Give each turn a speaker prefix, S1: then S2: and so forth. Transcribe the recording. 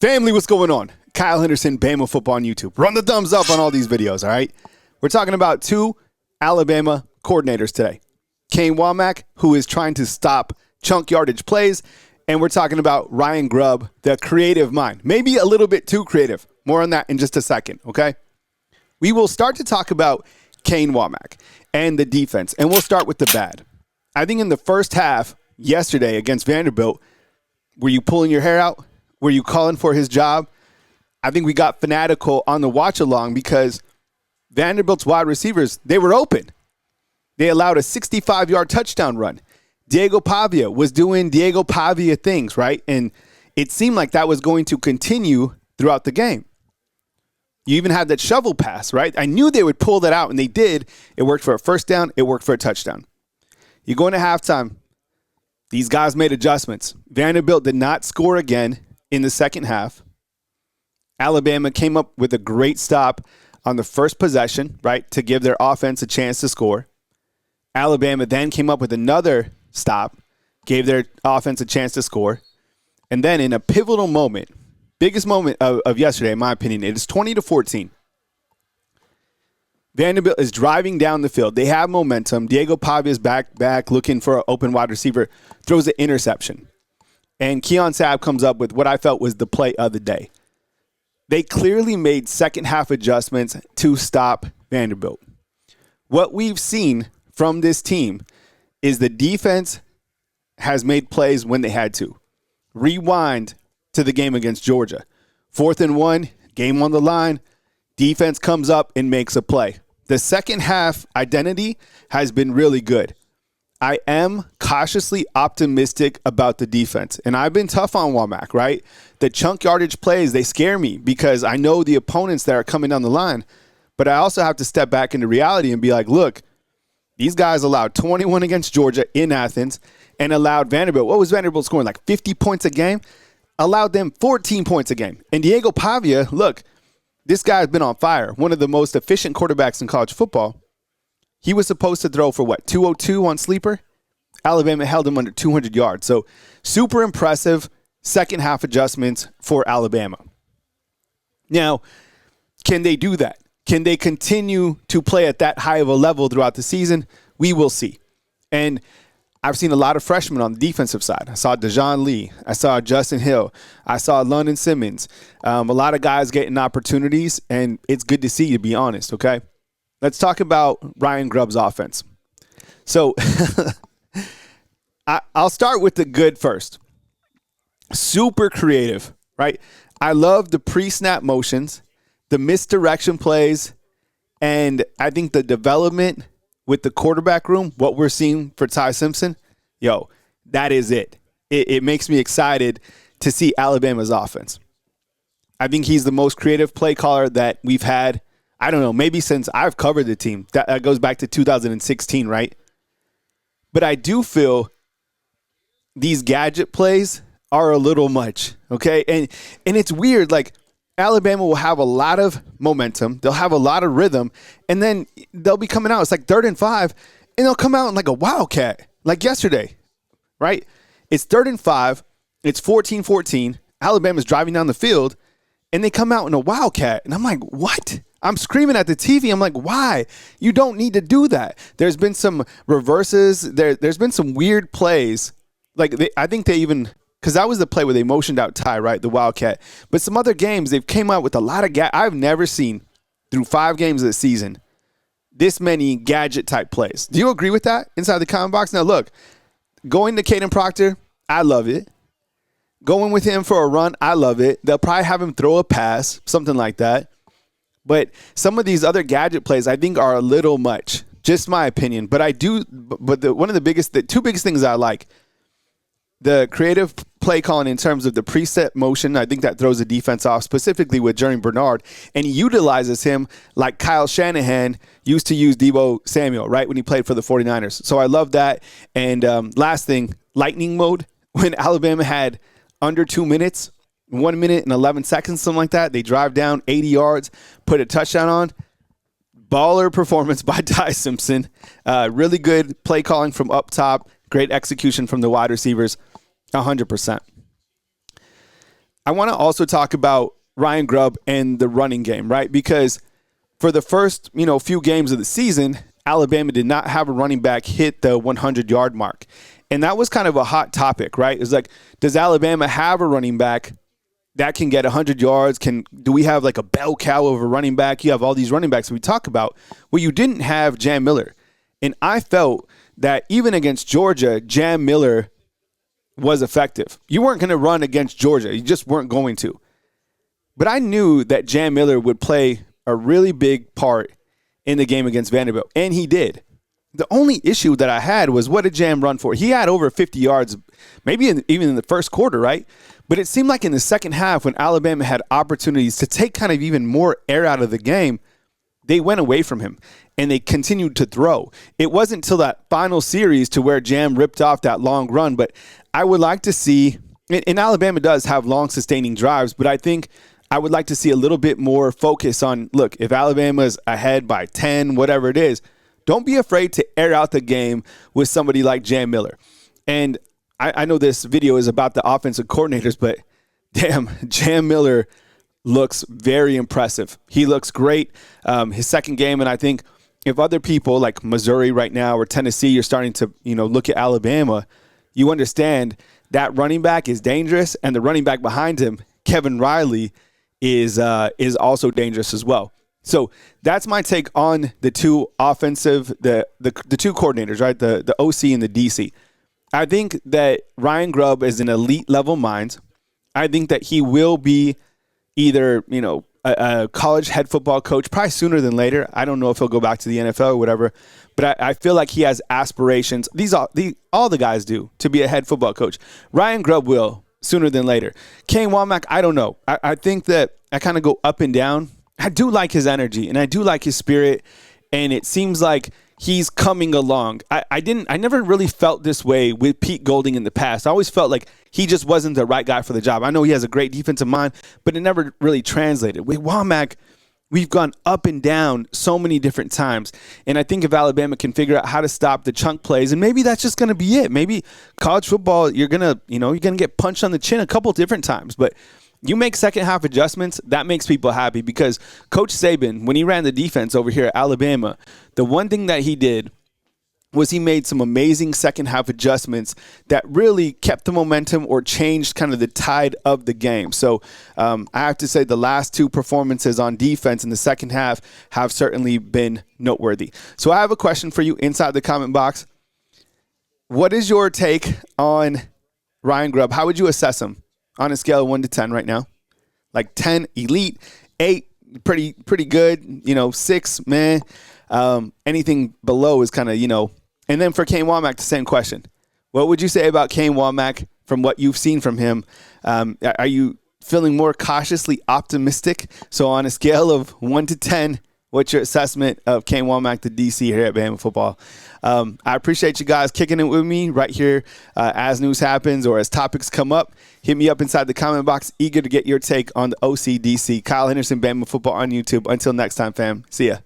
S1: Family, what's going on? Kyle Henderson, Bama football on YouTube. Run the thumbs up on all these videos, all right? We're talking about two Alabama coordinators today. Kane Wommack, who is trying to stop chunk yardage plays, and we're talking about Ryan Grubb, the creative mind. Maybe a little bit too creative. More on that in just a second, okay? We will start to talk about Kane Wommack and the defense, and we'll start with the bad. I think in the first half yesterday against Vanderbilt, were you pulling your hair out? Were you calling for his job? I think we got fanatical on the watch along because Vanderbilt's wide receivers, they were open. They allowed a 65-yard touchdown run. Diego Pavia was doing Diego Pavia things, right? And it seemed like that was going to continue throughout the game. You even had that shovel pass, right? I knew they would pull that out, and they did. It worked for a first down. It worked for a touchdown. You go into halftime. These guys made adjustments. Vanderbilt did not score again in the second half. Alabama came up with a great stop on the first possession, right, to give their offense a chance to score. Alabama then came up with another stop, gave their offense a chance to score. And then in a pivotal moment, biggest moment of yesterday, in my opinion, it is 20-14. Vanderbilt is driving down the field. They have momentum. Diego Pavia is back, looking for an open wide receiver, throws an interception. And Keon Sabb comes up with what I felt was the play of the day. They clearly made second half adjustments to stop Vanderbilt. What we've seen from this team is the defense has made plays when they had to. Rewind to the game against Georgia. 4th and 1, game on the line. Defense comes up and makes a play. The second half identity has been really good. I am cautiously optimistic about the defense. And I've been tough on Wommack, right? The chunk yardage plays, they scare me because I know the opponents that are coming down the line. But I also have to step back into reality and be like, look, these guys allowed 21 against Georgia in Athens and allowed Vanderbilt. What was Vanderbilt scoring? Like 50 points a game? Allowed them 14 points a game. And Diego Pavia, look, this guy's been on fire. One of the most efficient quarterbacks in college football. He was supposed to throw for, 202 on Sleeper? Alabama held him under 200 yards. So super impressive second half adjustments for Alabama. Now, can they do that? Can they continue to play at that high of a level throughout the season? We will see. And I've seen a lot of freshmen on the defensive side. I saw Dejon Lee. I saw Justin Hill. I saw London Simmons. A lot of guys getting opportunities, and it's good to see, to be honest, okay? Let's talk about Ryan Grubb's offense. So I'll start with the good first. Super creative, right? I love the pre-snap motions, the misdirection plays, and I think the development with the quarterback room, what we're seeing for Ty Simpson, that is it. It makes me excited to see Alabama's offense. I think he's the most creative play caller that we've had, I don't know, maybe since I've covered the team. That goes back to 2016, right? But I do feel these gadget plays are a little much, okay? And it's weird, like Alabama will have a lot of momentum. They'll have a lot of rhythm, and then they'll be coming out. It's like 3rd and 5, and they'll come out in like a wildcat, like yesterday, right? It's 3rd and 5. It's 14-14. Alabama's driving down the field, and they come out in a wildcat. And I'm like, what? I'm screaming at the TV. I'm like, why? You don't need to do that. There's been some reverses. There's been some weird plays. Like I think they even, because that was the play where they motioned out Ty, right, the wildcat. But some other games, they've came out with a lot of I've never seen through 5 games of the season this many gadget-type plays. Do you agree with that inside the comment box? Now, look, going to Caden Proctor, I love it. Going with him for a run, I love it. They'll probably have him throw a pass, something like that. But some of these other gadget plays, I think, are a little much. Just my opinion. But I do. But the two biggest things I like, the creative play calling in terms of the preset motion, I think that throws the defense off, specifically with Jeremy Bernard, and he utilizes him like Kyle Shanahan used to use Deebo Samuel, right, when he played for the 49ers. So I love that. And last thing, lightning mode. When Alabama had under 2 minutes, 1 minute and 11 seconds, something like that, they drive down 80 yards, put a touchdown on. Baller performance by Ty Simpson. Really good play calling from up top. Great execution from the wide receivers. 100%. I want to also talk about Ryan Grubb and the running game, right? Because for the first, few games of the season, Alabama did not have a running back hit the 100-yard mark. And that was kind of a hot topic, right? It's like, does Alabama have a running back that can get 100 yards? Do we have like a bell cow of a running back? You have all these running backs that we talk about. Well, you didn't have Jam Miller. And I felt that even against Georgia, Jam Miller was effective. You weren't going to run against Georgia. You just weren't going to. But I knew that Jam Miller would play a really big part in the game against Vanderbilt, and he did. The only issue that I had was, what did Jam run for? He had over 50 yards, maybe even in the first quarter, right? But it seemed like in the second half, when Alabama had opportunities to take kind of even more air out of the game, they went away from him, and they continued to throw. It wasn't until that final series to where Jam ripped off that long run, but I would like to see, and Alabama does have long sustaining drives, but I think I would like to see a little bit more focus on, look, if Alabama's ahead by 10, whatever it is, don't be afraid to air out the game with somebody like Jam Miller. And I know this video is about the offensive coordinators, but damn, Jam Miller looks very impressive. He looks great. His second game, and I think if other people like Missouri right now or Tennessee, you're starting to look at Alabama, you understand that running back is dangerous, and the running back behind him, Kevin Riley, is also dangerous as well. So that's my take on the two offensive, the two coordinators, right? The OC and the DC. I think that Ryan Grubb is an elite level mind. I think that he will be either, a college head football coach, probably sooner than later. I don't know if he'll go back to the NFL or whatever, but I feel like he has aspirations. All the guys do, to be a head football coach. Ryan Grubb will sooner than later. Kane Wommack, I don't know. I think that I kind of go up and down. I do like his energy, and I do like his spirit, and it seems like he's coming along. I never really felt this way with Pete Golding in the past. I always felt like he just wasn't the right guy for the job. I know he has a great defensive mind, but it never really translated. With Wommack, we've gone up and down so many different times, and I think if Alabama can figure out how to stop the chunk plays, and maybe that's just going to be it. Maybe college football, you're gonna get punched on the chin a couple different times, but you make second half adjustments, that makes people happy, because Coach Saban, when he ran the defense over here at Alabama, the one thing that he did was he made some amazing second half adjustments that really kept the momentum or changed kind of the tide of the game. So I have to say the last two performances on defense in the second half have certainly been noteworthy. So I have a question for you inside the comment box. What is your take on Ryan Grubb? How would you assess him on a scale of 1 to 10 right now? Like 10, elite, 8, pretty good, 6, meh. Anything below is kind of, And then for Kane Wommack, the same question. What would you say about Kane Wommack from what you've seen from him? Are you feeling more cautiously optimistic? So on a scale of 1 to 10, what's your assessment of Kane Wommack, the DC here at Bama Football? I appreciate you guys kicking it with me right here as news happens or as topics come up. Hit me up inside the comment box. Eager to get your take on the OCDC. Kyle Henderson, Bama Football on YouTube. Until next time, fam. See ya.